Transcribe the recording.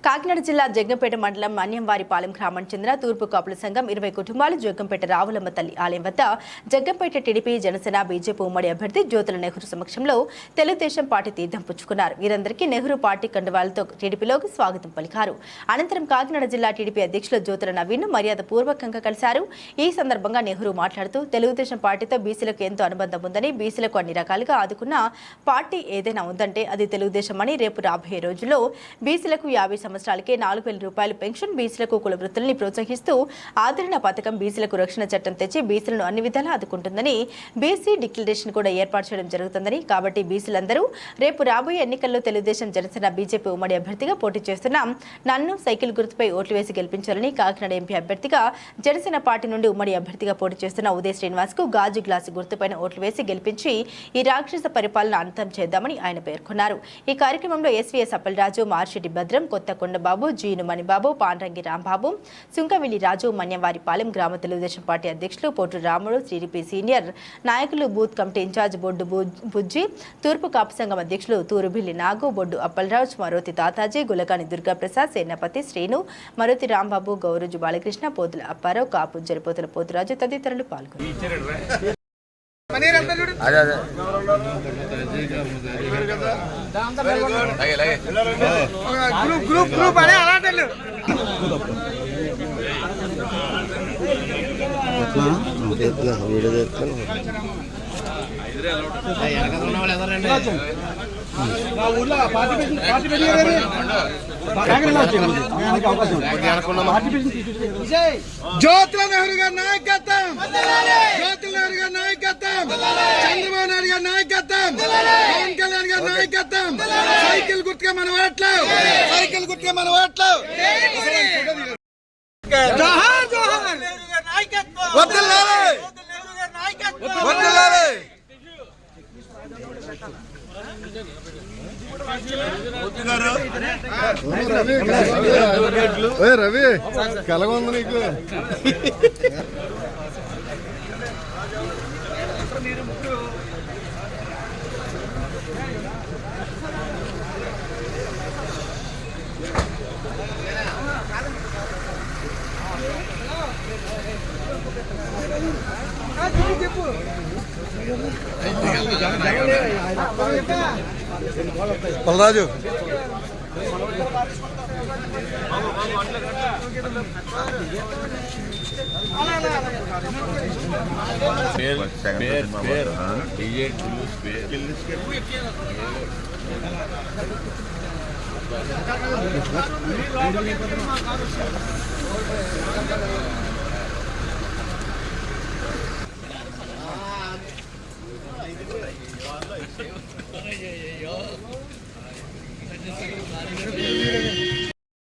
కాకినాడ జిల్లా జగ్గంపేట మండలం మన్యంవారిపాలెం గ్రామం చెందిన తూర్పు కాపుల సంఘం 20 కుటుంబాలు జగ్గంపేట రావులమ్మ తల్లి ఆలయం వద్ద జగ్గంపేట టీడీపీ జనసేన బీజేపీ ఉమ్మడి అభ్యర్థి జ్యోతుల నెహ్రూ సమక్షంలో తెలుగుదేశం పార్టీ తీర్థం పుచ్చుకున్నారు. వీరందరికీ నెహ్రూ పార్టీ కండువాలతో టీడీపీలోకి స్వాగతం పలికారు. అనంతరం కాకినాడ జిల్లా టీడీపీ అధ్యక్షులు జ్యోతుల నవీన్ మర్యాద పూర్వకంగా కలిశారు. ఈ సందర్భంగా నెహ్రూ మాట్లాడుతూ తెలుగుదేశం పార్టీతో బీసీలకు ఎంతో అనుబంధం ఉందని, బీసీలకు అన్ని రకాలుగా ఆదుకున్న పార్టీ ఏదైనా ఉందంటే అది తెలుగుదేశం అని, రేపు రాబోయే రోజుల్లో బీసీలకు 50 సంవత్సరాలకే 4,000 రూపాయలు పెన్షన్, బీసీలకు కుల వృత్తుల్ని ప్రోత్సహిస్తూ ఆదరణ పథకం, బీసీలకు రక్షణ చట్టం తెచ్చి బీసీలను అన్ని విధాలా ఆదుకుంటుందని, బీసీ డిక్లరేషన్ కూడా ఏర్పాటు చేయడం జరుగుతుందని, కాబట్టి బీసీలందరూ రేపు రాబోయే ఎన్నికల్లో తెలుగుదేశం జనసేన బీజేపీ ఉమ్మడి అభ్యర్థిగా పోటీ చేస్తున్నాం. నన్ను సైకిల్ గుర్తుపై ఓట్లు వేసి గెలిపించాలని కాకినాడ ఎంపీ అభ్యర్థిగా జనసేన పార్టీ నుండి ఉమ్మడి అభ్యర్థిగా పోటీ చేస్తున్న ఉదయ్ శ్రీనివాస్ కు గాజు గ్లాసు గుర్తుపైన ఓట్లు వేసి గెలిపించి ఈ రాక్షస పరిపాలన అంతం చేద్దామని ఆయన పేర్కొన్నారు. ఈ కార్యక్రమంలో ఎస్వీఎస్ అప్పలరాజు, మార్షెడ్డి భద్రం, కొత్తకొండబాబు, జీను మణిబాబు, పాండ్రంగి రాంబాబు, సుంకవిల్లి రాజు, మన్యంవారిపాలెం గ్రామ తెలుగుదేశం పార్టీ అధ్యక్షులు పోటు రాముడు, టీడీపీ సీనియర్ నాయకులు, బూత్ కమిటీ ఇన్ఛార్జ్ బొడ్డు బుజ్జి, తూర్పు కాపు సంఘం అధ్యక్షులు తూరుబిల్లి నాగు, బొడ్డు అప్పలరాజు, మరోతి తాతాజీ, గులకాని దుర్గాప్రసాద్, సేనాపతి శ్రీను, మరోతి రాంబాబు, గౌరుజు బాలకృష్ణ, పోతుల అప్పారావు, కాపు జరిపోతుల పోతురాజు తదితరులు పాల్గొన్నారు. జ్యోతుల నెహ్రూ గారి నాయకత్వం, జ్యోతుల నెహ్రూ గారి నాయకత్వం, చంద్రబాబు నాయుడు గారి నాయకత్వం, పవన్ కళ్యాణ్ గారి నాయకత్వం, సైకిల్ గుర్తుగా మన ఓట్లు, సైకిల్ గుర్తుగా మన ఓట్లు. జోహార్ జోహార్, వదలాలి వదలాలి. రవి కలగ ఉంది నీకు. పలరాజు